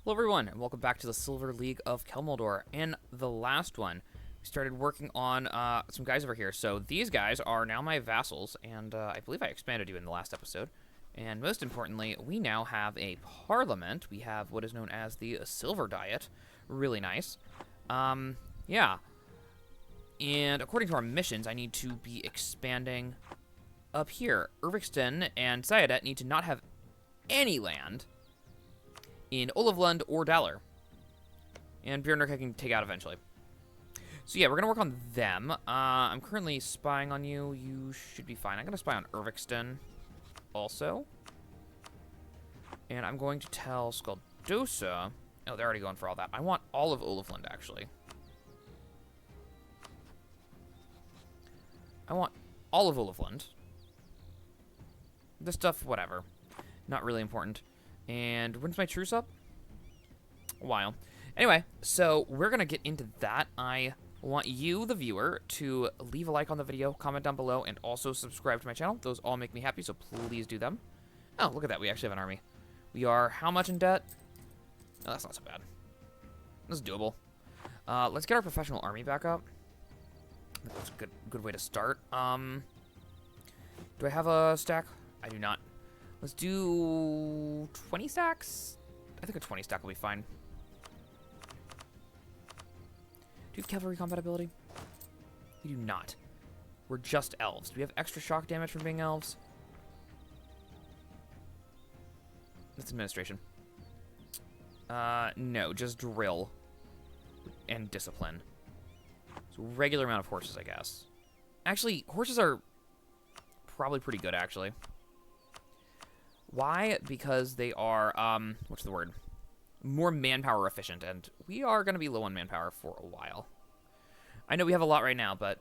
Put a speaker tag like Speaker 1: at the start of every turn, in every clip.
Speaker 1: Hello everyone, and welcome back to the Silver League of Celmaldor. In the last one, we started working on some guys over here. So these guys are now my vassals, and I believe I expanded you in the last episode. And most importantly, we now have a parliament. We have what is known as the Silver Diet. Really nice. Yeah. And according to our missions, I need to be expanding up here. Irvixton and Cyadet need to not have any land in Olivlund or Dalar. And Björnrik I can take out eventually. So yeah, we're going to work on them. I'm currently spying on you. You should be fine. I'm going to spy on Irvixton also. And I'm going to tell Skaldosa... Oh, they're already going for all that. I want all of Olivlund, actually. I want all of Olivlund. This stuff, whatever. Not really important. And when's my truce up? A while. Anyway, so we're going to get into that. I want you, the viewer, to leave a like on the video, comment down below, and also subscribe to my channel. Those all make me happy, so please do them. Oh, look at that. We actually have an army. We are how much in debt? Oh, that's not so bad. That's doable. Let's get our professional army back up. That's a good way to start. Do I have a stack? I do not. Let's do 20 stacks. I think a 20 stack will be fine. Do you have cavalry compatibility? We do not. We're just elves. Do we have extra shock damage from being elves? That's administration. No, just drill and discipline. So regular amount of horses, I guess. Actually, horses are probably pretty good, actually. Why? Because they are, what's the word? More manpower efficient, and we are going to be low on manpower for a while. I know we have a lot right now, but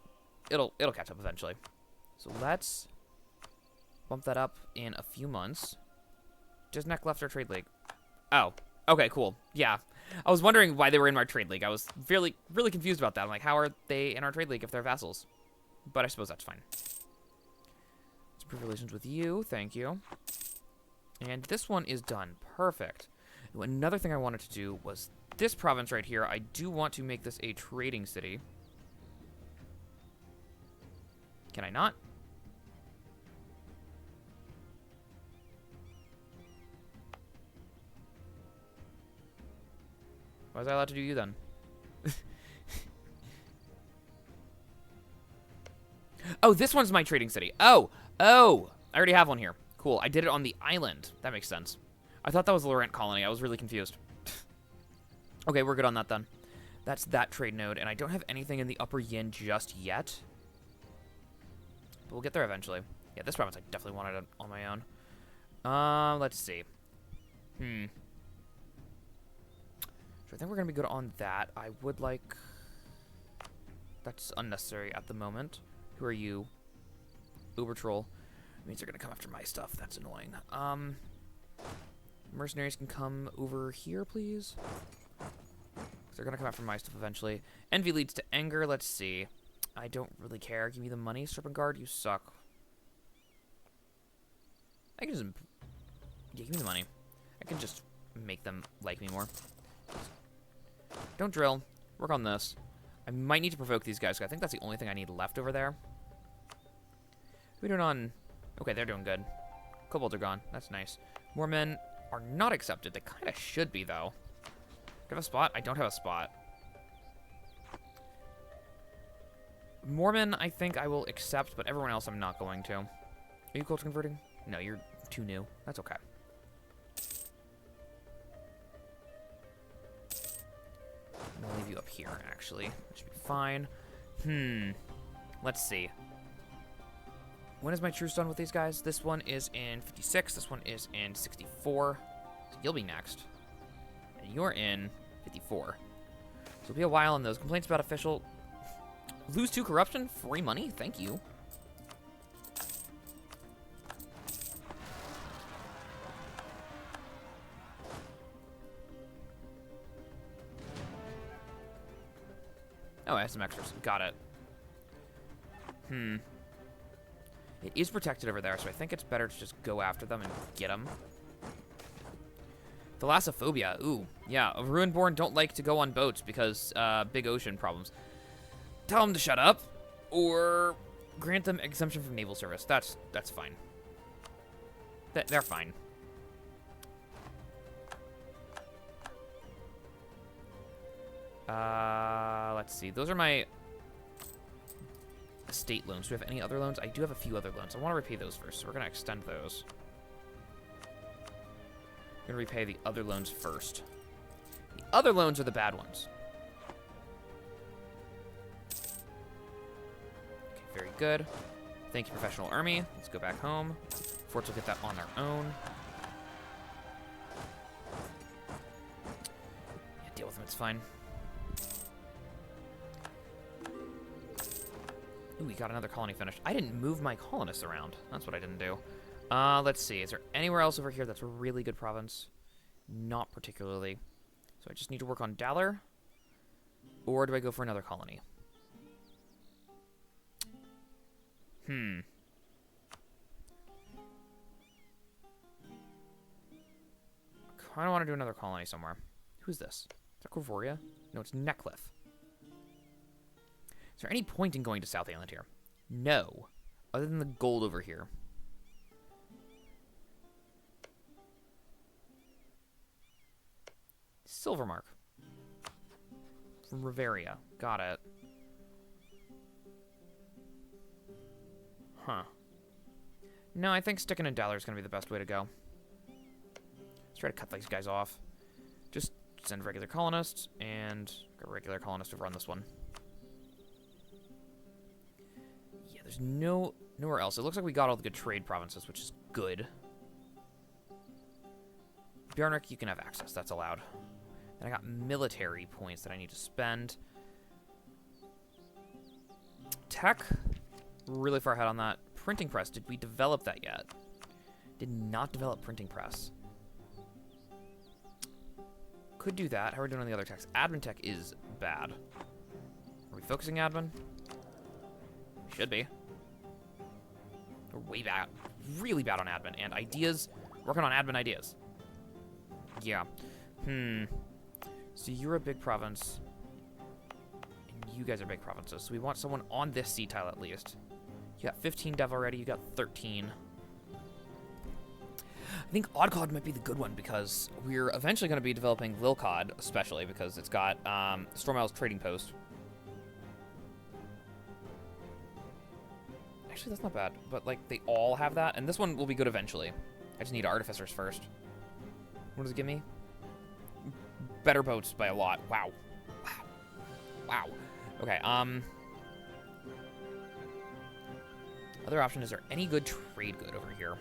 Speaker 1: it'll catch up eventually. So let's bump that up in a few months. Just neck left our trade league. Oh, okay, cool. Yeah. I was wondering why they were in our trade league. I was really confused about that. I'm like, how are they in our trade league if they're vassals? But I suppose that's fine. Let's improve relations with you. Thank you. And this one is done. Perfect. Another thing I wanted to do was this province right here. I do want to make this a trading city. Can I not? Why was I allowed to do you then? Oh, this one's my trading city. Oh! I already have one here. Cool. I did it on the island. That makes sense. I thought that was the Laurent colony. I was really confused. Okay, we're good on that then. That's that trade node, and I don't have anything in the Upper Yin just yet. But we'll get there eventually. Yeah, this province I definitely wanted it on my own. Let's see. So I think we're going to be good on that. I would like... That's unnecessary at the moment. Who are you? Uber Troll. Means they're gonna come after my stuff. That's annoying. Mercenaries can come over here, please. They're gonna come after my stuff eventually. Envy leads to anger. Let's see. I don't really care. Give me the money, Serpent Guard. You suck. I can just... Yeah, give me the money. I can just make them like me more. Don't drill. Work on this. I might need to provoke these guys. I think that's the only thing I need left over there. We're doing on... Okay, they're doing good. Kobolds are gone. That's nice. More men are not accepted. They kind of should be, though. Do I have a spot? I don't have a spot. Mormon, I think I will accept, but everyone else I'm not going to. Are you culture converting? No, you're too new. That's okay. I'm going to leave you up here, actually. That should be fine. Let's see. When is my truce done with these guys? This one is in 56. This one is in 64. So you'll be next. And you're in 54. So it'll be a while on those. Complaints about official. Lose 2 corruption? Free money? Thank you. Oh, I have some extras. Got it. It is protected over there, so I think it's better to just go after them and get them. Thalassophobia. Ooh, yeah. Ruinborn don't like to go on boats because big ocean problems. Tell them to shut up, or grant them exemption from naval service. That's fine. They're fine. Let's see. Those are my estate loans. Do we have any other loans? I do have a few other loans. I want to repay those first, so we're going to extend those. We're going to repay the other loans first. The other loans are the bad ones. Okay, very good. Thank you, Professional Army. Let's go back home. Forts will get that on their own. Yeah, deal with them. It's fine. Ooh, we got another colony finished. I didn't move my colonists around. That's what I didn't do. Let's see. Is there anywhere else over here that's a really good province? Not particularly. So I just need to work on Dalar. Or do I go for another colony? Kind of want to do another colony somewhere. Who's this? Is that Corvoria? No, it's Neckcliff. Is there any point in going to South Aelantir? No. Other than the gold over here. Silvermark. From Riveria. Got it. Huh. No, I think sticking in Dalar is going to be the best way to go. Let's try to cut these guys off. Just send regular colonists and a regular colonist over on this one. Yeah, there's nowhere else. It looks like we got all the good trade provinces, which is good. Bjarnark, you can have access. That's allowed. And I got military points that I need to spend. Tech, really far ahead on that. Printing press, did we develop that yet? Did not develop printing press. Could do that. How are we doing on the other techs? Admin tech is bad. Are we focusing admin? We should be. We're way bad. Really bad on admin. And ideas, working on admin ideas. Yeah. So you're a big province. And you guys are big provinces. So we want someone on this sea tile at least. You got 15 dev already. You got 13. I think Oddcod might be the good one because we're eventually going to be developing Lilcod, especially because it's got Storm Isles Trading Post. Actually, that's not bad, but like they all have that, and this one will be good eventually. I just need Artificers first. What does it give me? Better boats by a lot. Wow. Wow. Okay, other option, is there any good trade good over here?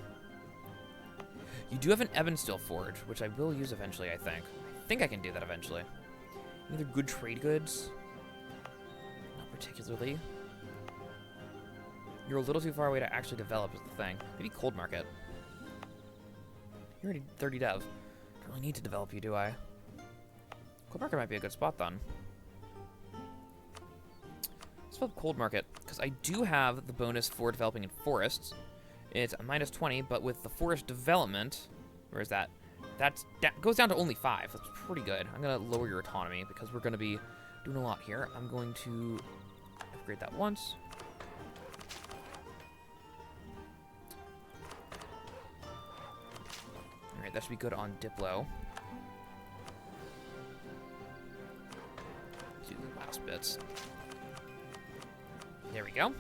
Speaker 1: You do have an Ebon Steel Forge, which I will use eventually, I think. I think I can do that eventually. Any other good trade goods? Not particularly. You're a little too far away to actually develop is the thing. Maybe Cold Market. You're already 30 dev. Don't really need to develop you, do I? Cold Market might be a good spot, then. Let's develop Cold Market, because I do have the bonus for developing in forests. It's a -20, but with the forest development, where is that? That goes down to only 5. That's pretty good. I'm going to lower your autonomy, because we're going to be doing a lot here. I'm going to upgrade that once. Alright, that should be good on Diplo. Do the last bits. There we go.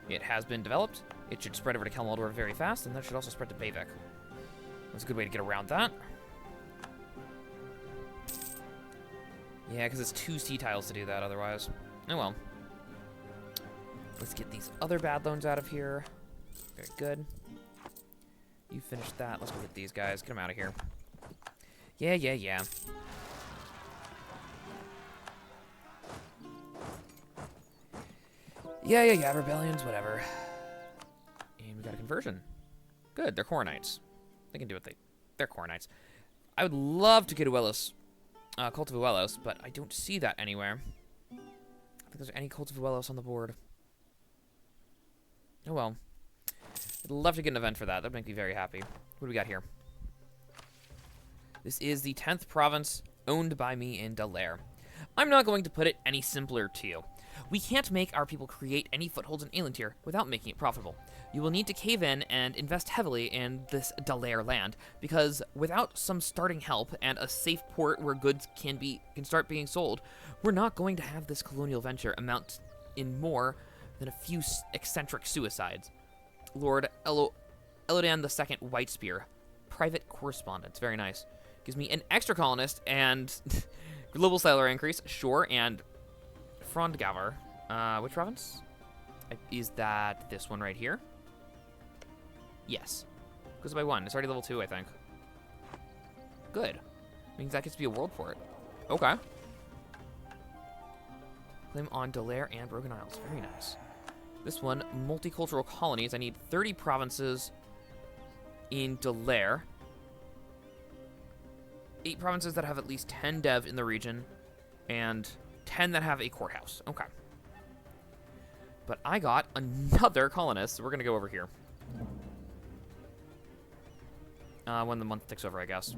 Speaker 1: It has been developed. It should spread over to Celmaldor very fast, and that should also spread to Bayvicmen. That's a good way to get around that. Yeah, because it's 2 sea tiles to do that otherwise. Oh well. Let's get these other bad loans out of here. Very good. You finished that. Let's go get these guys. Get them out of here. Yeah. Yeah, rebellions, whatever. And we got a conversion. Good, they're Coronites. They can do what they're Coronites. I would love to get Uelos, Cult of Uelos, but I don't see that anywhere. I don't think there's any Cult of Uelos on the board. Oh well. I'd love to get an event for that. That'd make me very happy. What do we got here? This is the 10th province owned by me in Delaire. I'm not going to put it any simpler to you. We can't make our people create any footholds in Aelantir without making it profitable. You will need to cave in and invest heavily in this Delaire land, because without some starting help and a safe port where goods can start being sold, we're not going to have this colonial venture amount in more than a few eccentric suicides. Lord Elodan II Whitespear, private correspondence, very nice. Gives me an extra colonist and global salary increase, sure, and Frondgavar. Which province? Is that this one right here? Yes. Goes by 1. It's already level 2, I think. Good. Means that gets to be a world port. Okay. Claim on Delaire and Broken Isles. Very nice. This one, multicultural colonies. I need 30 provinces in Delaire. 8 provinces that have at least 10 dev in the region. And 10 that have a courthouse. Okay. But I got another colonist, so we're going to go over here. When the month ticks over, I guess.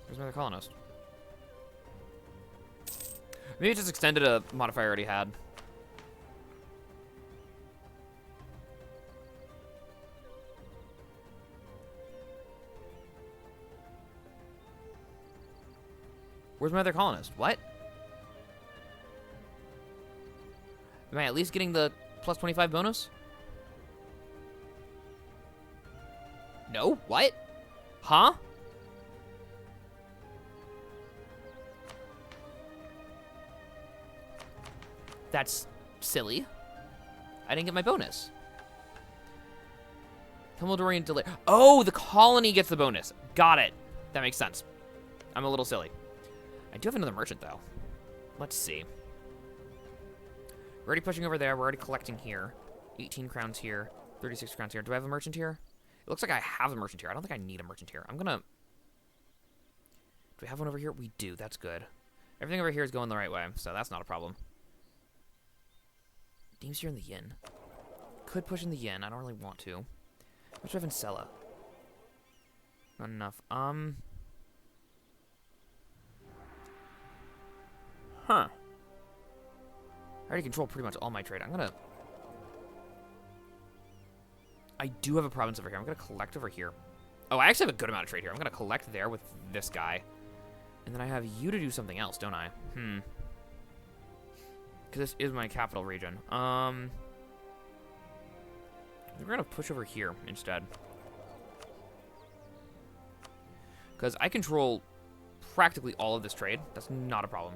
Speaker 1: Where's my other colonist? Maybe it just extended a modifier I already had. Where's my other colonist? What? Am I at least getting the plus 25 bonus? No? What? Huh? That's silly. I didn't get my bonus. Celmaldorian delay. Oh, the colony gets the bonus. Got it. That makes sense. I'm a little silly. I do have another merchant, though. Let's see. We're already pushing over there. We're already collecting here. 18 crowns here. 36 crowns here. Do I have a merchant here? It looks like I have a merchant here. I don't think I need a merchant here. I'm gonna... Do we have one over here? We do. That's good. Everything over here is going the right way, so that's not a problem. Deems here in the yin. Could push in the yin. I don't really want to. What do I have in Sella? Not enough. Huh. I already control pretty much all my trade. I do have a province over here. I'm gonna collect over here. Oh, I actually have a good amount of trade here. I'm gonna collect there with this guy. And then I have you to do something else, don't I? Because this is my capital region. We're gonna push over here instead. Because I control practically all of this trade. That's not a problem.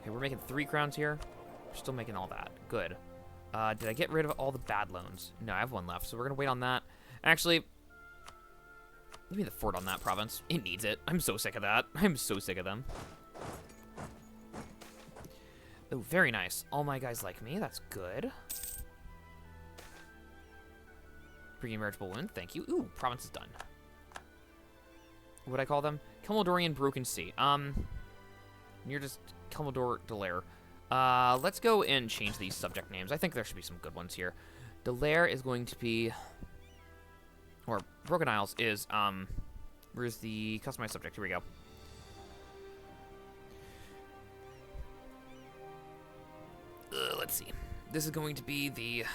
Speaker 1: Okay, we're making 3 crowns here. We're still making all that. Good. Did I get rid of all the bad loans? No, I have 1 left, so we're going to wait on that. Actually, give me the fort on that province. It needs it. I'm so sick of that. I'm so sick of them. Oh, very nice. All my guys like me. That's good. Bringing marriageable wound. Thank you. Ooh, province is done. What would I call them? Celmaldorian Broken Sea. You're just Celmaldor Delaire. Let's go and change these subject names. I think there should be some good ones here. Delaire is going to be... Or Broken Isles is, where's the customized subject? Here we go. Let's see. This is going to be the...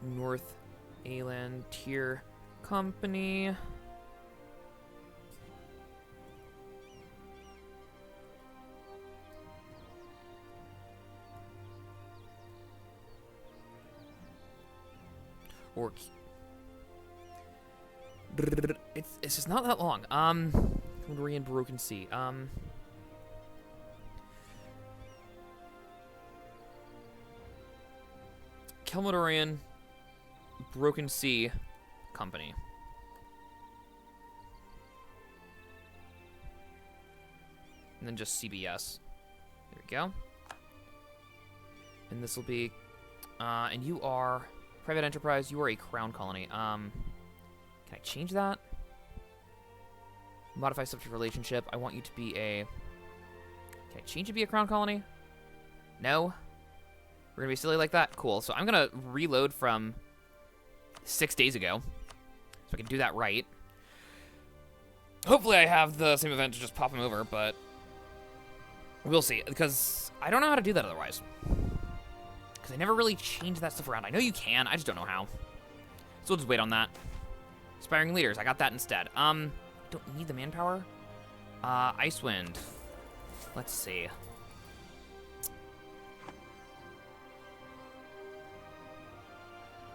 Speaker 1: North Aelantir Company. Or it's just not that long. Celmaldorian Broken Sea. Celmaldorian Broken Sea Company. And then just CBS. There we go. And this will be, and you are private enterprise. You are a crown colony. Can I change that? Modify subject relationship. I want you to be a Okay, change to be a crown colony? No? We're gonna be silly like that? Cool. So I'm gonna reload from 6 days ago. So I can do that right. Hopefully I have the same event to just pop him over, but we'll see. Because I don't know how to do that otherwise. Because I never really changed that stuff around. I know you can, I just don't know how. So we'll just wait on that. Aspiring leaders, I got that instead. Don't need the manpower. Icewind. Let's see.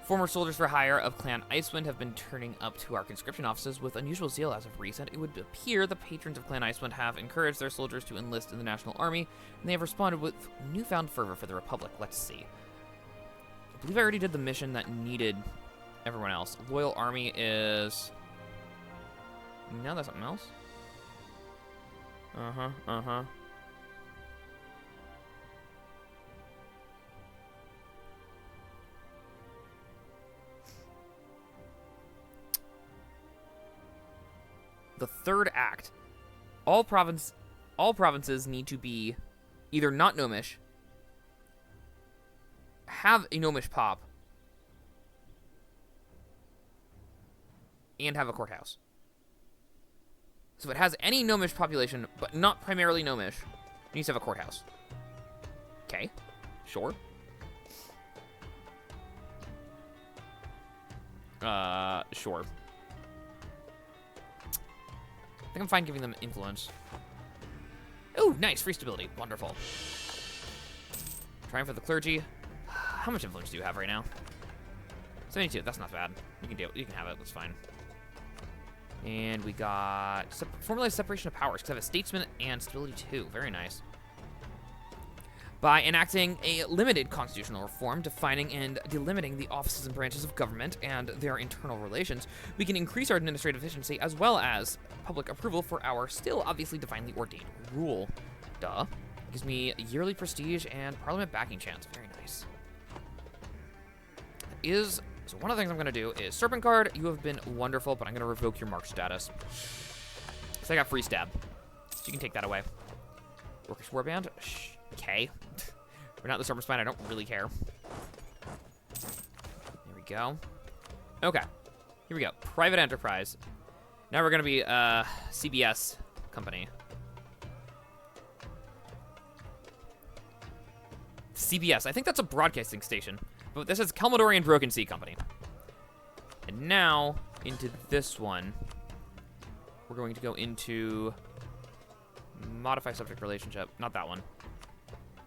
Speaker 1: Former soldiers for hire of Clan Icewind have been turning up to our conscription offices with unusual zeal as of recent. It would appear the patrons of Clan Icewind have encouraged their soldiers to enlist in the National Army, and they have responded with newfound fervor for the Republic. Let's see. I believe I already did the mission that needed everyone else. Loyal Army is... No, that's something else. Uh-huh. The third act. All provinces need to be either not gnomish, have a gnomish pop, and have a courthouse. So if it has any gnomish population, but not primarily gnomish, it needs to have a courthouse. Okay, sure. Sure. I think I'm fine giving them influence. Oh, nice, free stability, wonderful. Trying for the clergy. How much influence do you have right now? 72, that's not bad. You can have it, that's fine. And we got formalized separation of powers, because I have a statesman and stability 2. Very nice. By enacting a limited constitutional reform defining and delimiting the offices and branches of government and their internal relations, we can increase our administrative efficiency as well as public approval for our still obviously divinely ordained rule. Duh. Gives me yearly prestige and parliament backing chance. Very nice. So one of the things I'm going to do is Serpent Guard, you have been wonderful, but I'm going to revoke your march status. So I got free stab. So you can take that away. Workers Warband? Okay. We're not the Storm Spine, I don't really care. There we go. Okay. Here we go. Private Enterprise. Now we're going to be CBS company. CBS. I think that's a broadcasting station. But this is Celmaldorian Broken Sea Company. And now, into this one, we're going to go into modify subject relationship. Not that one.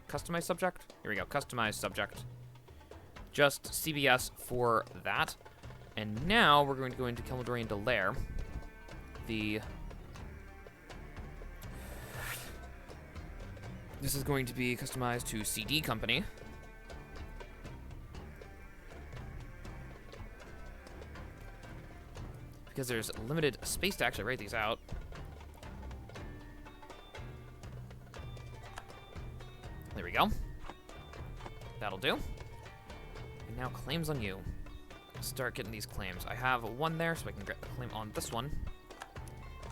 Speaker 1: Customize subject? Here we go. Customize subject. Just CBS for that. And now we're going to go into Celmaldorian Delaire. This is going to be customized to CD Company. Because there's limited space to actually write these out. There we go. That'll do. And now claims on you. Start getting these claims. I have one there, so I can get the claim on this one.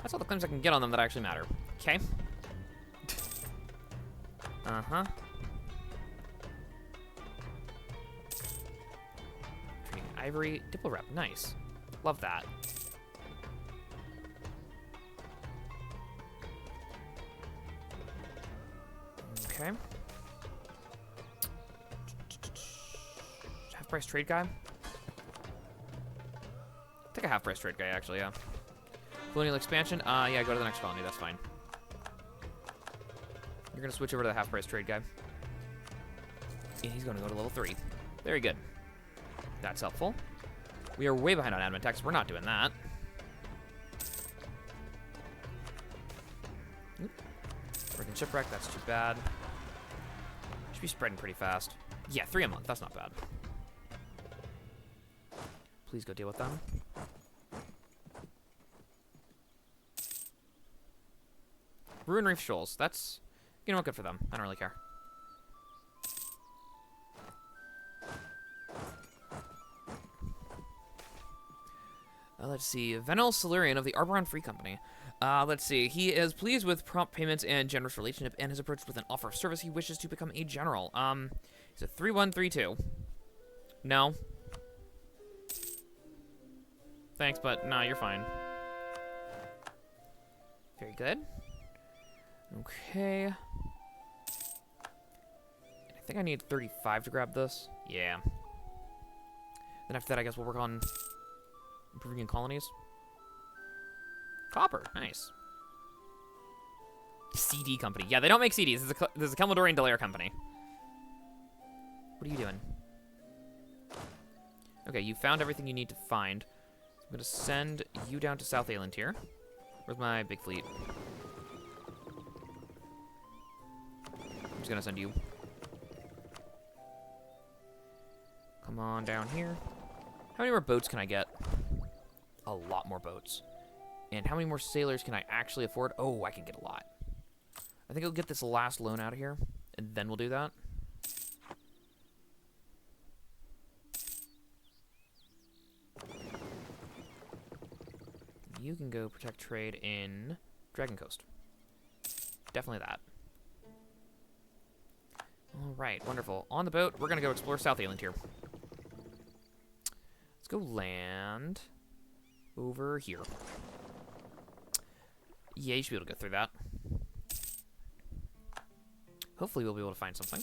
Speaker 1: That's all the claims I can get on them that actually matter. Okay. Uh-huh. Trading ivory. Diplo rep. Nice. Love that. Okay. Half-price trade guy? I think a half-price trade guy, actually, yeah. Colonial expansion? Yeah, go to the next colony, that's fine. You're going to switch over to the half-price trade guy. And he's going to go to level 3. Very good. That's helpful. We are way behind on admin tax. We're not doing that. Working shipwreck, that's too bad. Should be spreading pretty fast. Yeah, 3 a month, that's not bad. Please go deal with them. Ruin Reef Shoals, that's, you know what, good for them. I don't really care. Let's see. Venel Silurian of the Arboron Free Company. Let's see. He is pleased with prompt payments and generous relationship, and has approached with an offer of service. He wishes to become a general. He's a 3-1-3-2. No. Thanks, but nah, you're fine. Very good. Okay. I think I need 35 to grab this. Yeah. Then after that, I guess we'll work on improving in colonies. Copper, nice. CD company. Yeah, they don't make CDs. This is a Celmaldorian Delaire company. What are you doing? Okay, you found everything you need to find. I'm going to send you down to South Aelantir. Where's my big fleet? I'm just going to send you. Come on down here. How many more boats can I get? A lot more boats. And how many more sailors can I actually afford? Oh, I can get a lot. I think I'll get this last loan out of here, and then we'll do that. You can go protect trade in Dragon Coast. Definitely that. All right, wonderful. On the boat, we're going to go explore South Aelantir. Let's go land over here. Yeah, you should be able to go through that. Hopefully we'll be able to find something.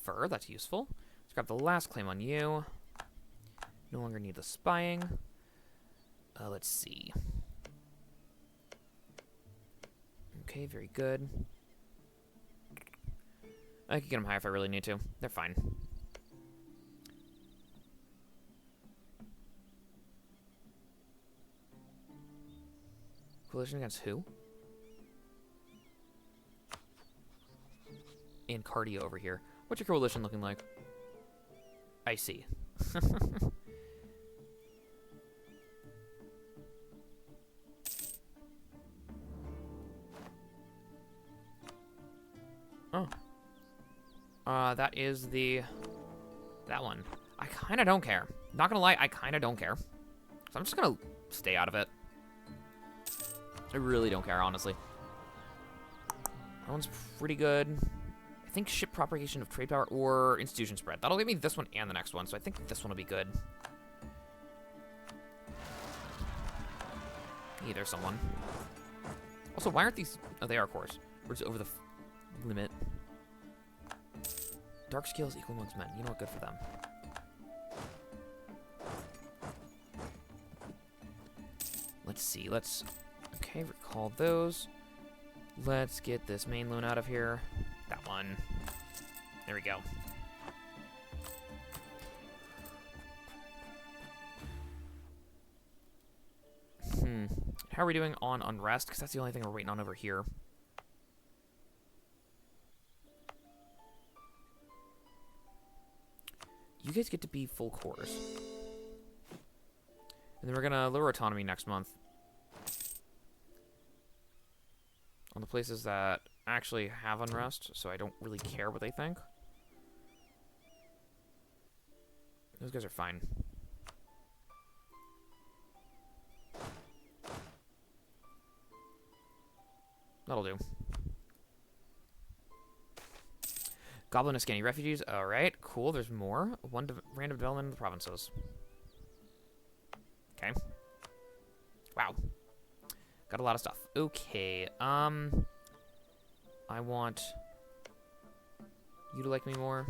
Speaker 1: Fur, that's useful. Let's grab the last claim on you. No longer need the spying. Let's see. Okay, very good. I could get them high if I really need to. They're fine. Coalition against who? And cardio over here. What's your coalition looking like? I see. Oh. That is that one. I kind of don't care. Not gonna lie, I kind of don't care. So I'm just gonna stay out of it. I really don't care, honestly. That one's pretty good. I think ship propagation of trade power or institution spread. That'll give me this one and the next one, so I think this one will be good. Hey, there's someone. Also, why aren't these... Oh, they are, of course. We're just over the limit. Dark scales equal amongst men. You know what? Good for them. Let's see. Let's... Okay, recall those. Let's get this main loan out of here. That one. There we go. How are we doing on unrest? Because that's the only thing we're waiting on over here. You guys get to be full cores. And then we're going to lower autonomy next month. On the places that actually have unrest, so I don't really care what they think. Those guys are fine. That'll do. Goblin and Scanny refugees. Alright, cool. There's more. One random development in the provinces. Okay. Wow. Got a lot of stuff. Okay. I want you to like me more.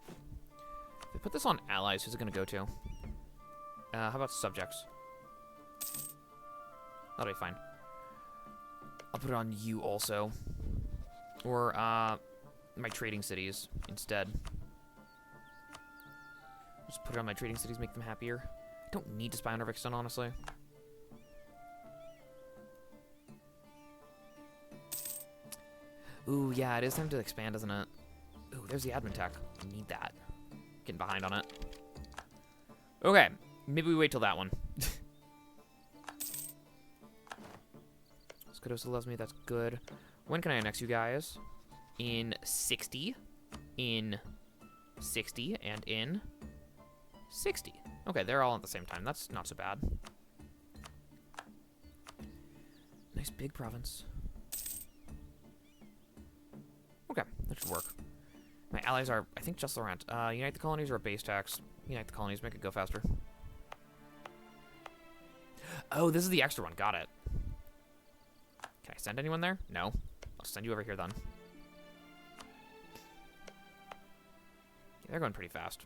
Speaker 1: If I put this on allies, who's it going to go to? How about subjects? That'll be fine. I'll put it on you also. Or, my trading cities instead. Just put it on my trading cities, make them happier. I don't need to spy on Rivixton, honestly. Ooh, yeah, it is time to expand, isn't it? Ooh, there's the admin tech. I need that. Getting behind on it. Okay, maybe we wait till that one. Skodosa loves me, that's good. When can I annex you guys? In 60. In 60. And in 60. Okay, they're all at the same time. That's not so bad. Nice big province. Okay, that should work. My allies are, I think, just around. Unite the colonies or a base tax. Unite the colonies, make it go faster. Oh, this is the extra one. Got it. Can I send anyone there? No. I'll send you over here then. Yeah, they're going pretty fast.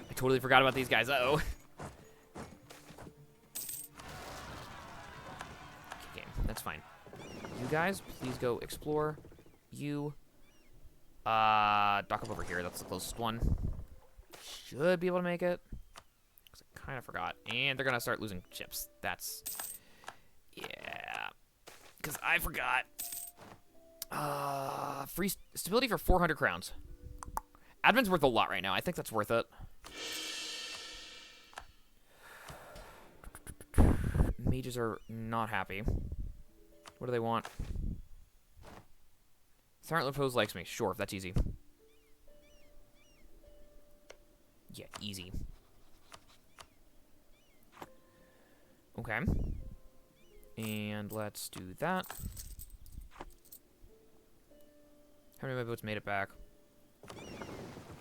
Speaker 1: I totally forgot about these guys. Uh-oh. Okay, that's fine. You guys, please go explore. You, dock up over here. That's the closest one. Should be able to make it. Because I kind of forgot. And they're going to start losing ships. That's... Yeah. Because I forgot. Free stability for 400 crowns. Admin's worth a lot right now. I think that's worth it. Mages are not happy. What do they want? Silent Repose likes me. Sure, if that's easy. Yeah, easy. Okay. And let's do that. How many of my boats made it back?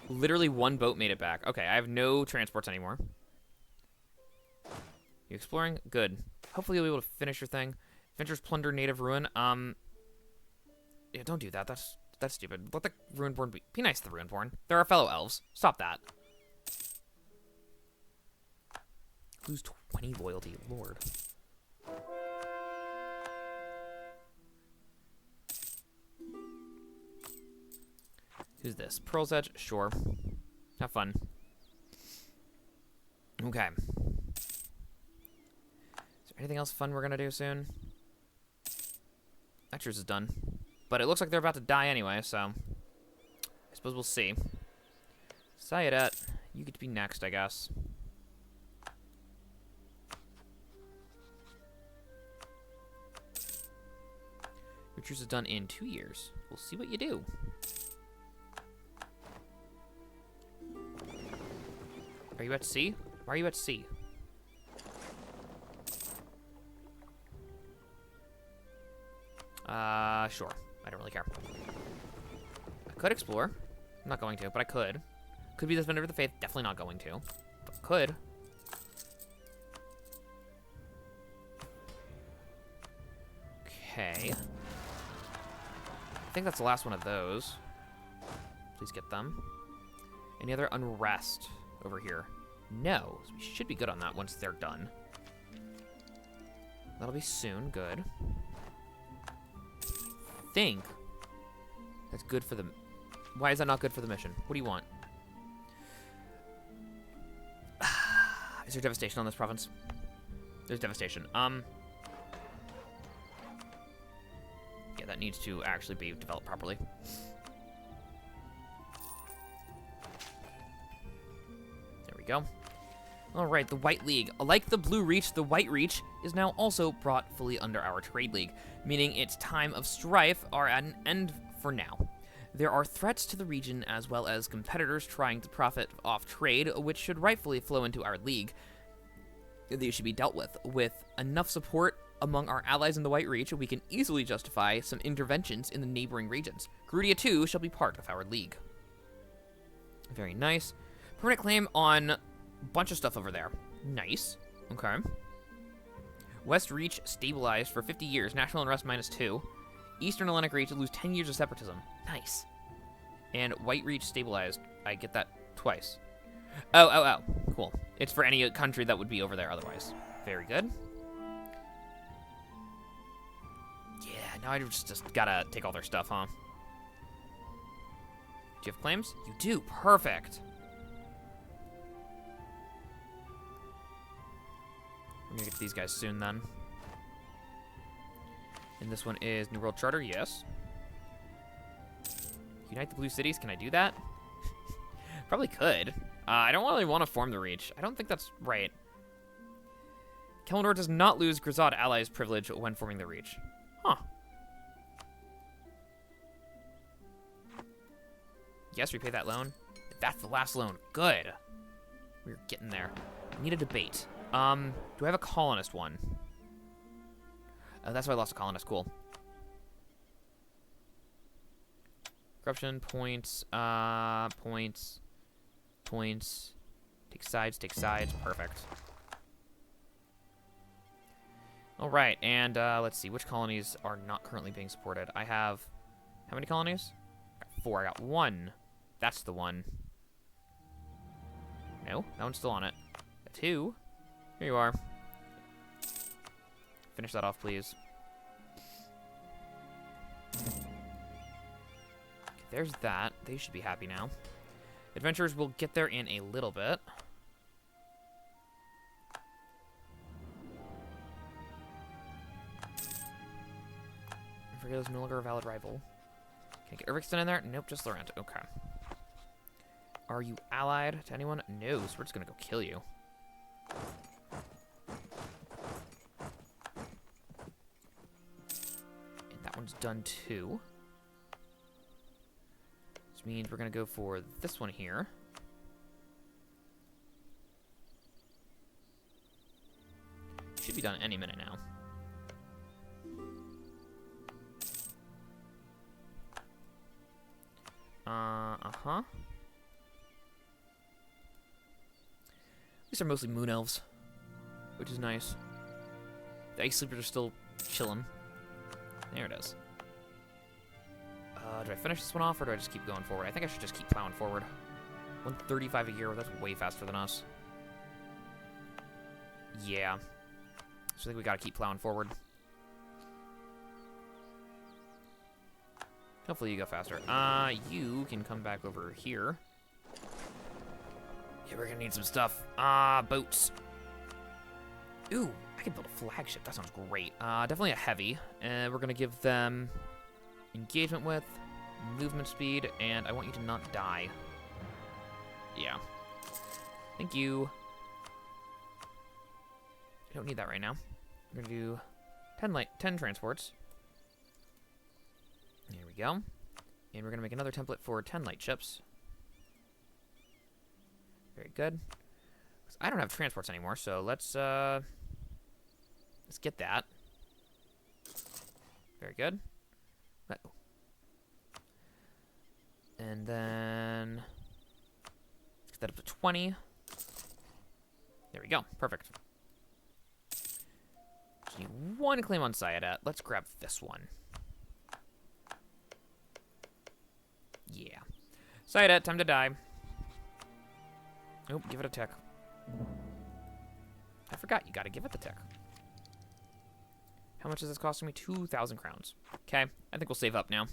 Speaker 1: Literally one boat made it back. Okay, I have no transports anymore. You exploring? Good. Hopefully you'll be able to finish your thing. Ventures plunder native ruin. Yeah, don't do that. That's stupid. Let the Ruinborn be nice to the Ruinborn. They're our fellow elves. Stop that. Lose 20 loyalty. Lord. Who's this? Pearl's Edge? Sure. Have fun. Okay. Is there anything else fun we're going to do soon? Lectures is done. But it looks like they're about to die anyway, so... I suppose we'll see. Sayadet, you get to be next, I guess. Your truce is done in 2 years. We'll see what you do. Are you at sea? Why are you at sea? Sure. I don't really care. I could explore. I'm not going to, but I could. Could be the Defender of the Faith. Definitely not going to. But could. Okay. I think that's the last one of those. Please get them. Any other unrest over here? No. So we should be good on that once they're done. That'll be soon. Good. I think that's good for the... Why is that not good for the mission? What do you want? Is there devastation on this province? There's devastation. Yeah, that needs to actually be developed properly. There we go. All right, the White League. Like the Blue Reach, the White Reach is now also brought fully under our trade league, meaning its time of strife are at an end for now. There are threats to the region as well as competitors trying to profit off trade, which should rightfully flow into our league. These should be dealt with enough support among our allies in the White Reach, we can easily justify some interventions in the neighboring regions. Garudia 2 shall be part of our league. Very nice. Permanent claim on a bunch of stuff over there. Nice. Okay. West Reach stabilized for 50 years. National unrest -2. Eastern Aelantic Reach lose 10 years of separatism. Nice. And White Reach stabilized. I get that twice. Oh. Cool. It's for any country that would be over there otherwise. Very good. Yeah, now I just gotta take all their stuff, huh? Do you have claims? You do. Perfect. We're gonna get to these guys soon, then. And this one is New World Charter, yes. Unite the Blue Cities, can I do that? Probably could. I don't really want to form the Reach. I don't think that's right. Celmaldor does not lose Grisad allies privilege when forming the Reach. Huh. Yes, repay that loan. That's the last loan. Good. We're getting there. I need a debate. Do I have a colonist one? That's why I lost a colonist. Cool. Corruption, points, points. Take sides. Perfect. Alright, and let's see. Which colonies are not currently being supported? I have... How many colonies? I got 4. I got 1. That's the one. No, that one's still on it. 2. Here you are. Finish that off, please. Okay, there's that. They should be happy now. Adventurers will get there in a little bit. Forget is no longer a valid rival. Can I get Ervixton in there? Nope, just Laurent. Okay. Are you allied to anyone? No, so we're just gonna go kill you. And that one's done too. Which means we're gonna go for this one here. Should be done any minute now. Uh-huh. These are mostly moon elves, which is nice. The ice sleepers are still chilling. There it is. Do I finish this one off, or do I just keep going forward? I think I should just keep plowing forward. 135 a year, that's way faster than us. Yeah. So I think we gotta keep plowing forward. Hopefully you go faster. You can come back over here. Yeah, we're gonna need some stuff. Boats. Ooh, I can build a flagship. That sounds great. Definitely a heavy. And we're gonna give them engagement width, movement speed, and I want you to not die. Yeah. Thank you. I don't need that right now. We're gonna do 10 transports. There we go. And we're gonna make another template for 10 light ships. Very good. I don't have transports anymore, so let's get that. Very good. Uh-oh. And then let's get that up to 20. There we go. Perfect. Just need one claim on Syadat. Let's grab this one. Yeah. Syadat, time to die. Oh, give it a tick. I forgot, you gotta give it the tick. How much is this costing me? 2,000 crowns. Okay, I think we'll save up now.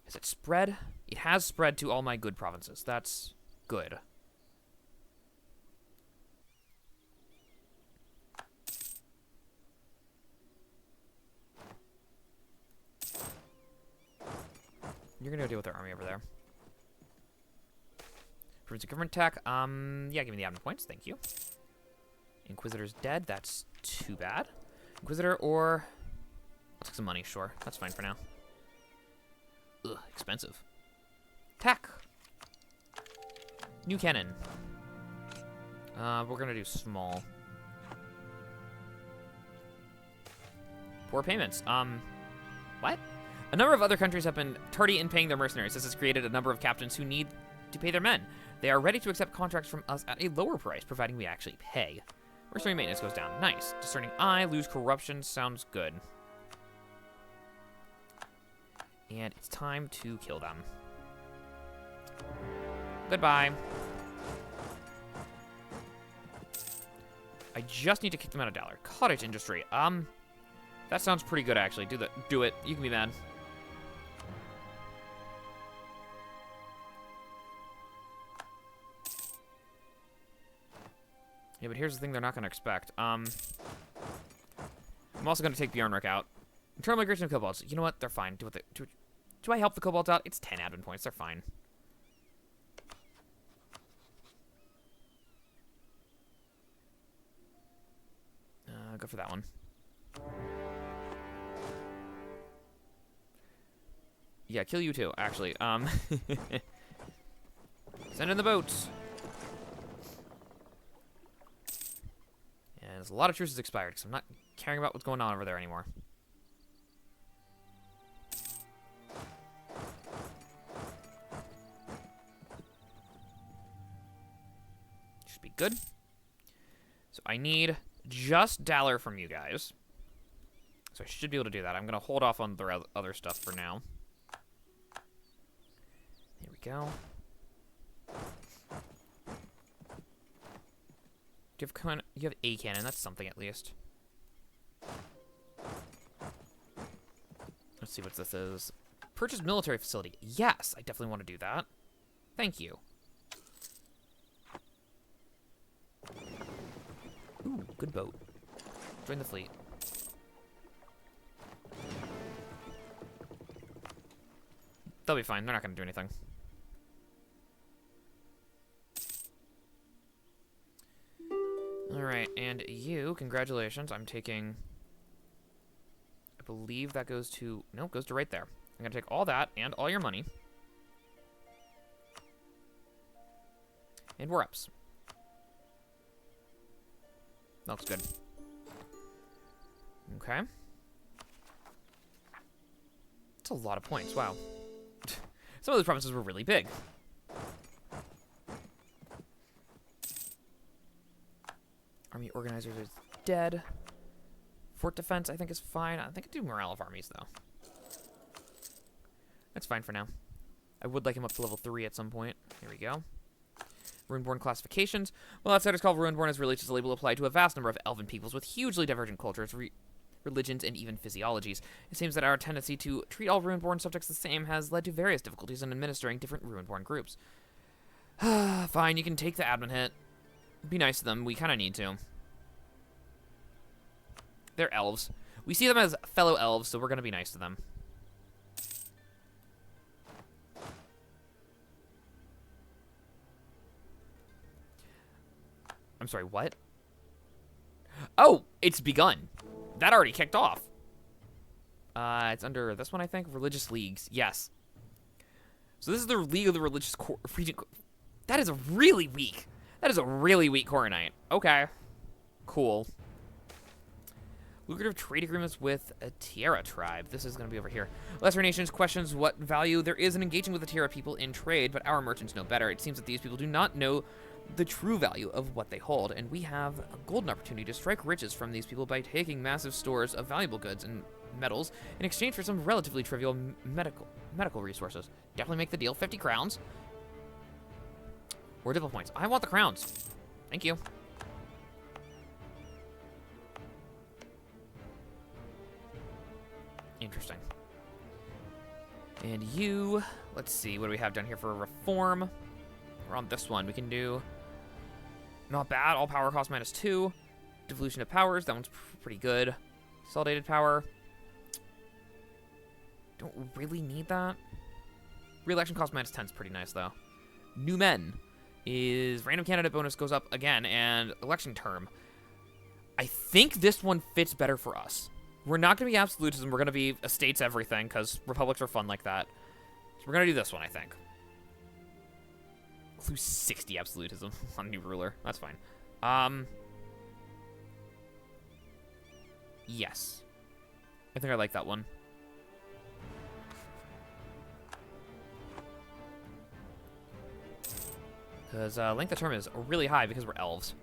Speaker 1: Has it spread? It has spread to all my good provinces. That's good. You're gonna go deal with their army over there. Province of government attack. Yeah, give me the admin points. Thank you. Inquisitor's dead. That's too bad. Inquisitor or... I'll take some money, sure. That's fine for now. Ugh, expensive. Attack! New cannon. We're gonna do small. Poor payments. What? A number of other countries have been tardy in paying their mercenaries. This has created a number of captains who need to pay their men. They are ready to accept contracts from us at a lower price, providing we actually pay. Mercenary maintenance goes down. Nice. Discerning eye, lose corruption. Sounds good. And it's time to kill them. Goodbye. I just need to kick them out of Dalar. Cottage industry. That sounds pretty good, actually. Do it. You can be mad. Yeah, but here's the thing they're not going to expect. I'm also going to take Bjarnrek out. Internal migration of kobolds. You know what? They're fine. Do I help the kobolds out? It's 10 admin points. They're fine. Go for that one. Yeah, kill you too, actually. Send in the boats. And there's a lot of truces expired, because I'm not caring about what's going on over there anymore. Should be good. So I need just Daller from you guys. So I should be able to do that. I'm going to hold off on the other stuff for now. Here we go. You have a cannon. That's something at least. Let's see what this is. Purchase military facility. Yes, I definitely want to do that. Thank you. Ooh, good boat. Join the fleet. They'll be fine. They're not going to do anything. Alright, and you, congratulations. I'm taking... I believe that goes to... Nope, goes to right there. I'm going to take all that and all your money. And we're ups. That looks good. Okay. That's a lot of points. Wow. Some of those provinces were really big. Army organizers is dead. Fort defense, I think, is fine. I think I do morale of armies, though. That's fine for now. I would like him up to level 3 at some point. Here we go. Runeborn classifications. Well, outsiders call Runeborn as really just a label applied to a vast number of elven peoples with hugely divergent cultures, religions, and even physiologies. It seems that our tendency to treat all Runeborn subjects the same has led to various difficulties in administering different Runeborn groups. Fine, you can take the admin hit. Be nice to them. We kind of need to. They're elves. We see them as fellow elves, so we're going to be nice to them. I'm sorry, what? Oh, it's begun. That already kicked off. It's under this one, I think. Religious leagues. Yes. So this is the League of the Religious Regent. That is really weak. That is a really weak Coronite. Okay. Cool. Lucrative trade agreements with a Tierra tribe. This is going to be over here. Lesser nations questions what value there is in engaging with the Tierra people in trade, but our merchants know better. It seems that these people do not know the true value of what they hold, and we have a golden opportunity to strike riches from these people by taking massive stores of valuable goods and metals in exchange for some relatively trivial medical resources. Definitely make the deal. 50 crowns. Or diplo points. I want the crowns. Thank you. Interesting. And you, let's see, what do we have down here for a reform? We're on this one. We can do, not bad, all power cost -2. Devolution of powers, that one's pretty good. Consolidated power. Don't really need that. Re-election cost -10 is pretty nice, though. New men is random candidate bonus goes up again, and election term. I think this one fits better for us. We're not going to be absolutism. We're going to be estates everything, because republics are fun like that. So we're going to do this one, I think. Lose 60 absolutism on new ruler. That's fine. Yes. I think I like that one. Because length of term is really high because we're elves.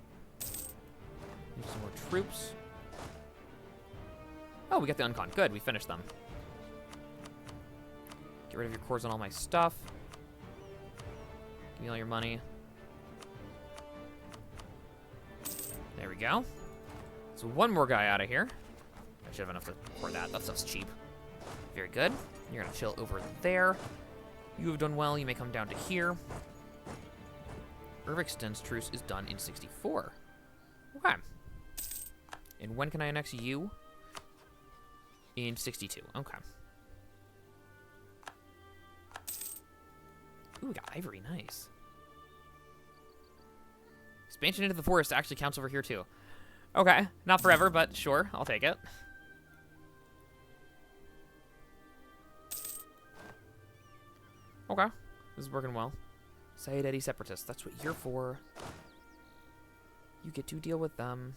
Speaker 1: Need some more troops. Oh, we got the uncon. Good, we finished them. Get rid of your cores on all my stuff. Give me all your money. There we go. So one more guy out of here. I should have enough to afford that. That stuff's cheap. Very good. You're gonna chill over there. You have done well. You may come down to here. Irvixton's truce is done in 64. Okay. And when can I annex you? In 62. Okay. Ooh, we got ivory. Nice. Expansion into the forest actually counts over here, too. Okay. Not forever, but sure. I'll take it. Okay. This is working well. Sayed Eddie Separatists. That's what you're for. You get to deal with them.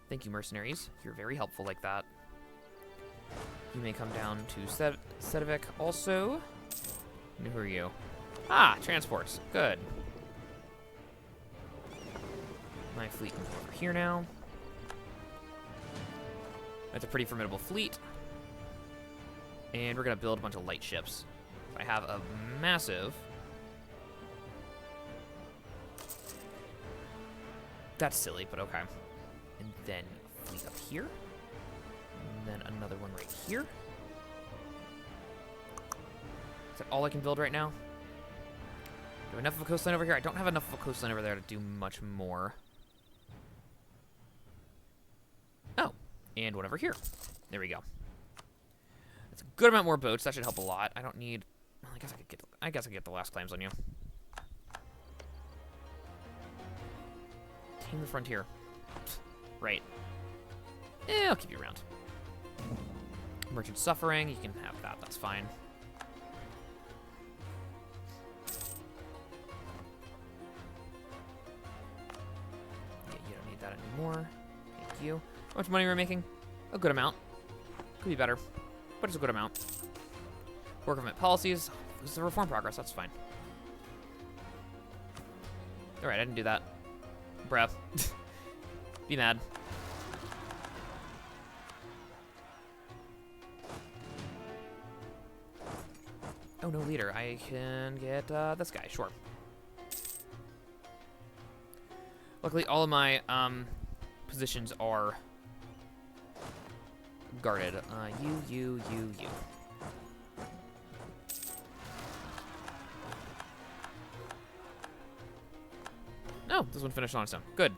Speaker 1: Thank you, mercenaries. You're very helpful like that. You may come down to Sedovic also. And who are you? Ah, transports. Good. My fleet can go over here now. That's a pretty formidable fleet. And we're going to build a bunch of light ships. I have a massive... That's silly, but okay. And then fleet up here. And then another one right here. Is that all I can build right now? Do I have enough of a coastline over here? I don't have enough of a coastline over there to do much more. Oh, and one over here. There we go. That's a good amount more boats. That should help a lot. I don't need... Well, I guess I could get the last claims on you. Tame the frontier. Right. I'll keep you around. Merchant suffering. You can have that. That's fine. Yeah, you don't need that anymore. Thank you. How much money are we making? A good amount. Could be better, but it's a good amount. Poor government policies. This is a reform progress. That's fine. All right, I didn't do that. Bruh. Be mad. Oh, no leader. I can get this guy. Sure. Luckily, all of my positions are guarded. You. No, this one finished on its own. Good.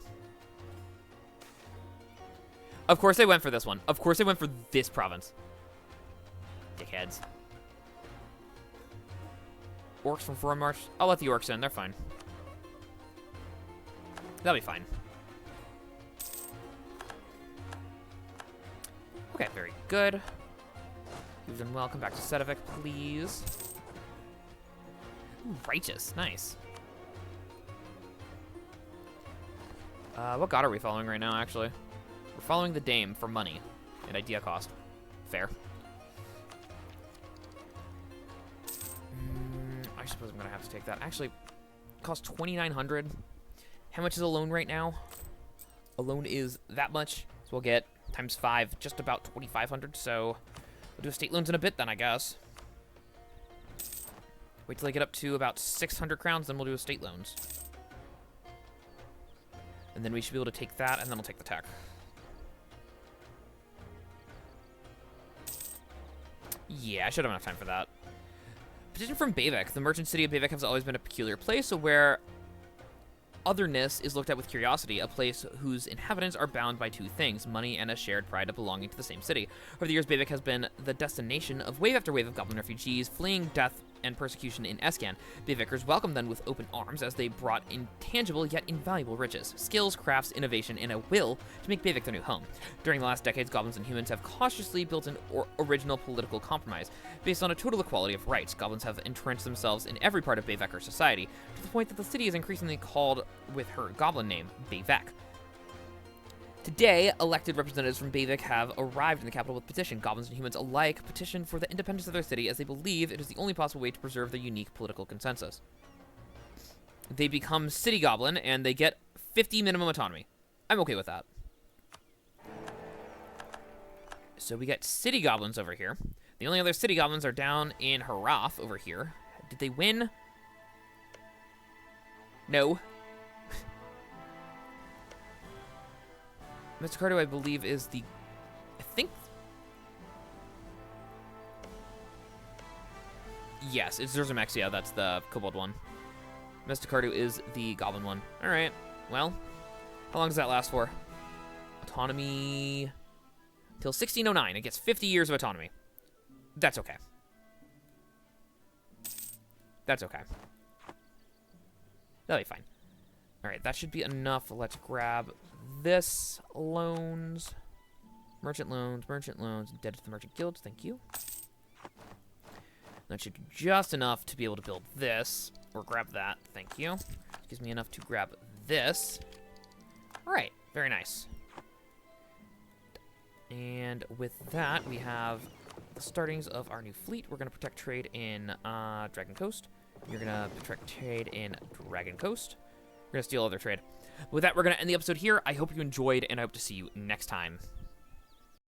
Speaker 1: Of course they went for this one. Of course they went for this province. Dickheads. Orcs from Foreign March? I'll let the orcs in. They're fine. They'll be fine. Okay, very good. You've done well. Come back to Sedovic, please. Ooh, righteous. Nice. What god are we following right now, actually? We're following the Dame for money and idea cost. Fair. I suppose I'm going to have to take that. Actually, it costs 2,900. How much is a loan right now? A loan is that much, so we'll get times 5, just about 2,500. So we'll do estate loans in a bit then, I guess. Wait till I get up to about 600 crowns, then we'll do estate loans. And then we should be able to take that, and then we'll take the tech. Yeah, I should have enough time for that. Petition from Bayvicmen. The merchant city of Bayvicmen has always been a peculiar place where otherness is looked at with curiosity, a place whose inhabitants are bound by two things, money and a shared pride of belonging to the same city. Over the years, Bayvicmen has been the destination of wave after wave of goblin refugees fleeing death and persecution in Escan. Bayvickers welcomed them with open arms as they brought intangible yet invaluable riches, skills, crafts, innovation, and a will to make Bayvicmen their new home. During the last decades, goblins and humans have cautiously built an original political compromise. Based on a total equality of rights, goblins have entrenched themselves in every part of Bayvicker society, to the point that the city is increasingly called with her goblin name, Bayvec. Today, elected representatives from Bayvicmen have arrived in the capital with petition. Goblins and humans alike petition for the independence of their city as they believe it is the only possible way to preserve their unique political consensus. They become city goblin and they get 50 minimum autonomy. I'm okay with that. So we got city goblins over here. The only other city goblins are down in Harath over here. Did they win? No. Mr. Cardo, I believe, is the... I think... Yes, it's Zurzamexia. That's the kobold one. Mr. Cardo is the goblin one. All right. Well, how long does that last for? Autonomy... Till 1609. It gets 50 years of autonomy. That's okay. That's okay. That'll be fine. All right, that should be enough. Let's grab this. Loans. Merchant loans, indebted to the merchant guilds. Thank you. That should do just enough to be able to build this, or grab that. Thank you. Gives me enough to grab this. All right, very nice. And with that, we have the startings of our new fleet. We're going to protect trade in Dragon Coast. You're going to protect trade in Dragon Coast. We're going to steal other trade. With that, we're going to end the episode here. I hope you enjoyed, and I hope to see you next time.